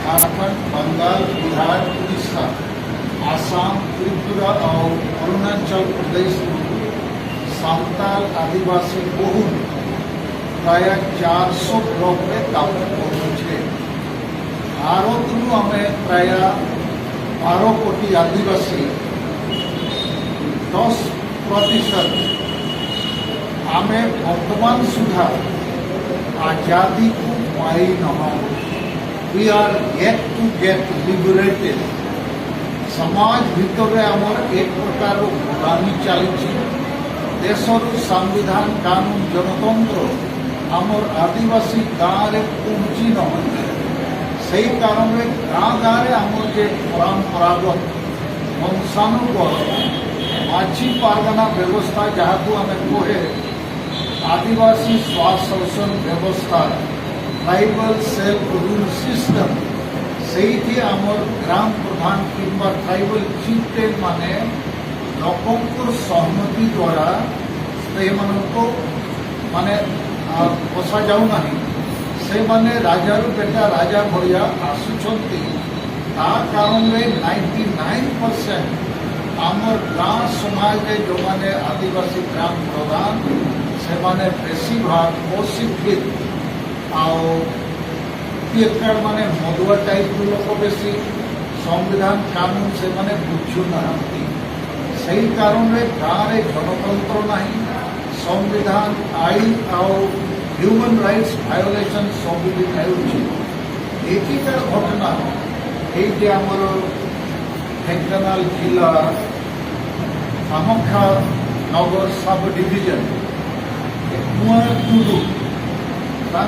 झारखंड, बंगाल, बिहार, उड़ीसा, आसाम, त्रिपुरा और अरुणाचल प्रदेश सान्ताल आदिवासी बहुल प्राय 400 ब्लॉक में काम करुचे। भारत आम प्राय 12 कोटी आदिवासी 10% आम वर्तमान सुधा आजादी को पाई न। We are yet to get liberated. समाज भितर आमर एक प्रकार गुलामी चली। देशर संविधान कानून जनतंत्र आमर आदिवासी गाँव में पहुँची न। से कारण गाँ गाँव आमर जे परंपरागत वंशानुगत माझी पारगना व्यवस्था जहाँ को आम कहे आदिवासी स्वशासन व्यवस्था ट्राइबल सेल्फ रूल सिस्टम से आमर ग्राम प्रधान किंबा ट्राइबल चीफटेन माने लोकंर सहमति द्वारा से माने बसा जाऊ ना से माने राजार बेटा राजा भरिया आसुचंती ता कारण में 99% आमर गाँ समाज में जो माने आदिवासी ग्राम प्रधान से माने बेसी भाग अशिक्षित माने मदुआ टाइप लोक बेसी संविधान कानून से माने बुझु ना। से कारण में गाँव में गणतंत्र नहीं, संविधान आईन और ह्यूमन राइट्स वायोलेशन सब एकिकार घटना ये आमर ढेंकानाल जिला कामाख्या नगर सब डिविजन कुआं टुडू गाँ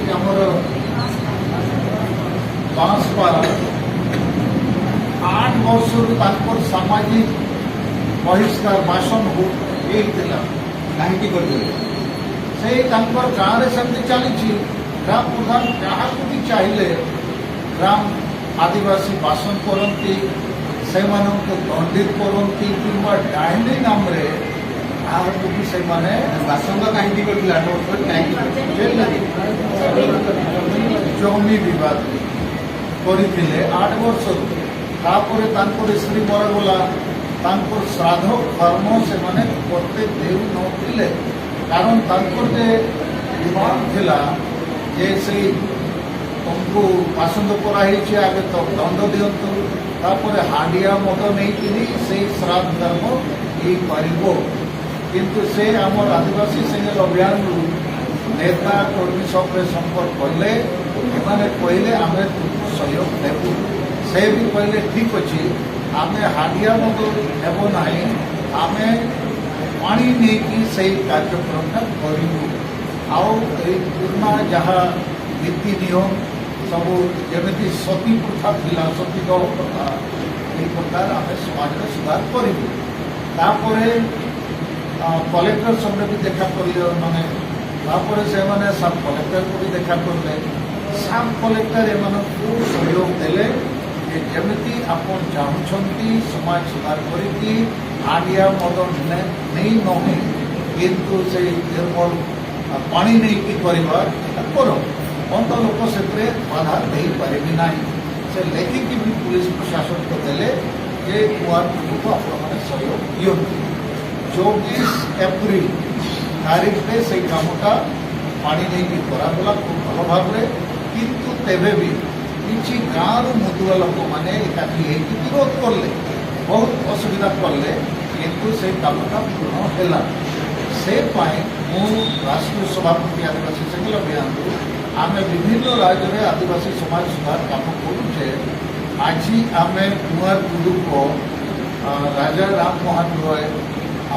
होमर बांसपारा 8 वर्ष सामाजिक बहिष्कार भाषण होता कहीं से गाँव में सेमती चली। ग्राम प्रधान क्या भी चाहिए ग्राम आदिवासी भाषण करती से दंडित करती कि डाइनी नाम से भाषण जमी बद करते 8 वर्ष तापर स्त्री मरगला श्राद्ध कर्म से करते देव नथिले कारण डिमांड थिला जे से तुमको पसंद कराई आगे तो दंड दिंतु तापर हांडिया मद नहीं से श्राद्ध धर्म ये किंतु से आमर आदिवासी सिंगल अभियान नेता कर्मी सब संपर्क कले कहले आम सहयोग देवु से भी कहले ठीक अच्छे आम हांडिया मद हेब ना आम पानी नहीं से कार्यक्रम करूँ पुराना जहाँ नीति नियम सब जमी सती प्रथा था सती दल प्रथा यही प्रकार आम समाज में सुधार करूँ। कलेक्टर सामने भी देखा कर माने से सब कलेक्टर को भी देखा कर सब कलेक्टर एम सहयोग देले जमी आप चाहती समाज सुधार करी आंडिया मद नहीं नही किंतु से निर्मल पानी नहीं कि कर अंत लोक से बाधा दे पारे ना से लेखिकी भी पुलिस प्रशासन को देले ये कुआं को आपने सहयोग दिखती 24 एप्रिल तारीख में से कामटा पानी नहीं कि करागला खूब भल भाव किंतु तेबे भी किसी गाँव मुदुआ लोक मैंने एकाठी विरोध कले बहुत असुविधा कले किंतु से कामटा पूर्ण है से राष्ट्रीय सभापति आदिवासी सिंगल अभियान आम विभिन्न राज्य में आदिवासी समाज सुधार काम करुचे। आज आम कुमार टुडू को राजा राम मोहन रॉय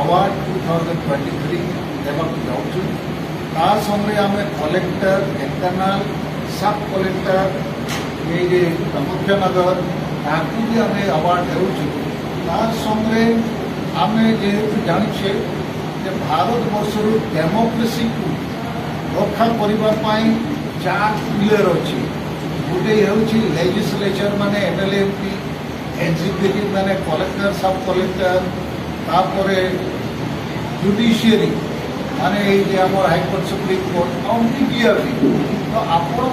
अवार्ड 2023 देवाक जाऊँ संगे आम कलेक्टर ढेंकानाल सब कलेक्टर ये कामाख्यानगर ताकू भी आम अवार्ड देवुँ संगे आम जेहेतु जाचे भारत वर्ष डेमोक्रेसी को रक्षा करने 4 पिलर अच्छी गोटे हूँ लेजिस्लेचर माने एमएलए एमपी एग्जीक्यूटिव माने कलेक्टर सब कलेक्टर तापर जुडिशियरी माने हाईकोर्ट सुप्रीमकोर्ट मीडिया भी तो आपण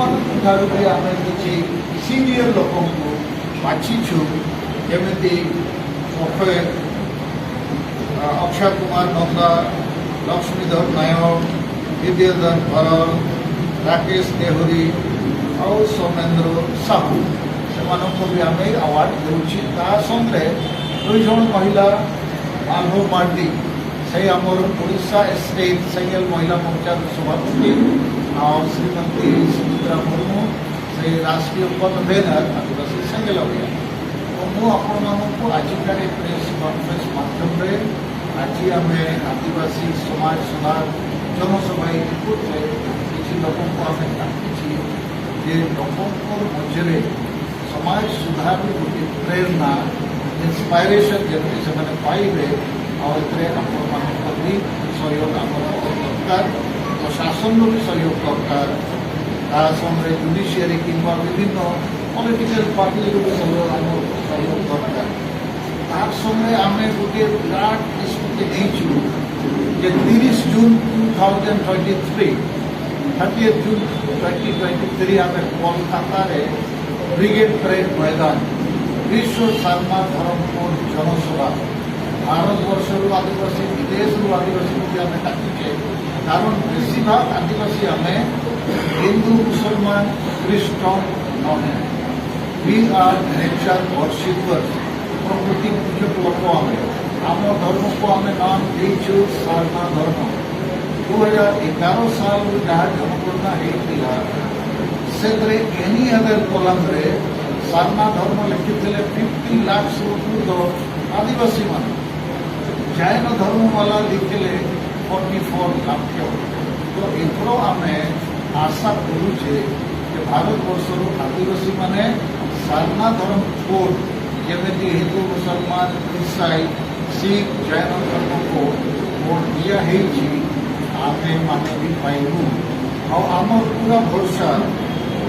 भी आम किसी सीनियर लोक बाछीछु जमी अक्षय कुमार नंदा लक्ष्मीधर नायक विद्याधर भरल राकेश देहुरी और सौमेन्द्र साहू से भी आम अवार्ड देंगे दुई जन महिला आल्हो मार्डी से आमर ओडिशा स्टेट सिंगल महिला मोर्चा सभापति और श्रीमती सुमित्रा मुर्मू से राष्ट्रीय कन्वेनर आदिवासी सिंगल अभियान तो मुझे आजिकार प्रेस कॉन्फ्रेंस माध्यम आज आम आदिवासी समाज सुधार जनसभा किसी लोक लोक मध्य समाज सुधार गोटे प्रेरणा इंस्पायरेशन जमी से पाइबे और भी सहयोग दरकार प्रशासन भी सहयोग दरकार तांगे जुडिशियरी कि विभिन्न पॉलिटिकल पार्टी भी सहयोग दरकार तार संगे आम गोटे विराट निष्पत्ति नहीं 30 जून 2023 30 जून 2023 आम कोलकाता ब्रिगेड परेड मैदान विश्व सारमा धर्मपुर जनसभा भारत वर्ष आदिवासी विदेश आदिवासी आम डाकिचे कारण बेसिभाग आदिवासी आम हिंदू मुसलमान ख्रीष्टान नहे वी आर नेचर वर्शिपर्स प्रकृति पूजक लोक आम धर्म को आम नाम देचु सारना धर्म 2011 साल जहाँ जनगणना होता से एनी अदर कॉलम सारना धर्म लिखी 50 लाख आदिवासी मान जैन धर्म वाला लिखिले 44 लाख तो एथर आम आशा करुचे भारत वर्ष आदिवासी माने सारना धर्म कोड जमी हिंदू मुसलमान ईसाई सिख जैन धर्म को वोट दिया आमे माने भी पाइबू आम पूरा भरोसा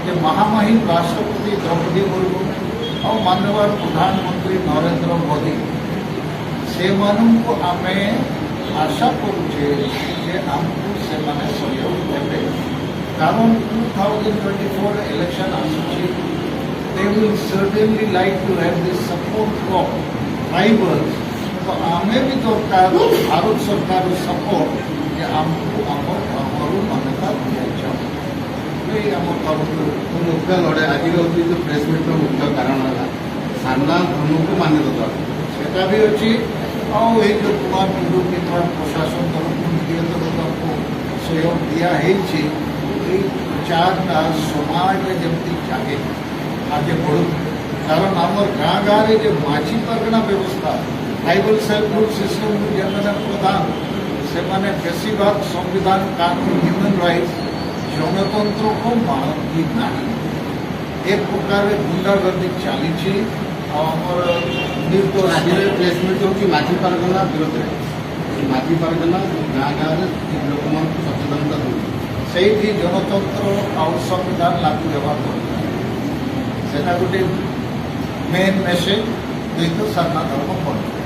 जे महामहिम राष्ट्रपति द्रौपदी मुर्मू और माननीय प्रधानमंत्री नरेंद्र मोदी से आम आशा करुचे आमको से सहयोग देते कारण 2024 election आसूची they will certainly like to have the support of tribals तो आमे भी दरकार भारत सरकार सपोर्ट जे आमको आमर धर्म मान्यता दिया ये आम मुख्य लड़ाई आज जो प्रेस मीट मुख्य कारण है सारना धर्म को मान्यता सेटा भी अच्छी और ये जो कुमार टुडू के प्रशासन तरफ मीडिया तरफ को सहयोग दिया चारटा समाज में जमी आगे आगे बढ़ू कारण आमर गाँ गाँव जो माझी परगना व्यवस्था ट्राइबल सेल्फ ग्रुप सिस्टम जेने प्रधान से माने बेसिभाग संविधान कानून ह्यूमन राइट्स जनतंत्र को मानती ना एक प्रकार गुंडागर्दी चली निर्दोष प्लेसमेंट होगी माझी परगना विरोध में माझी परगना गाँ गाँव लोक मान सचेतनता दूसरी से जनतंत्र और संविधान लागू होगा दरकार से गोटे मेन मेसेज तो सारना धर्म पड़े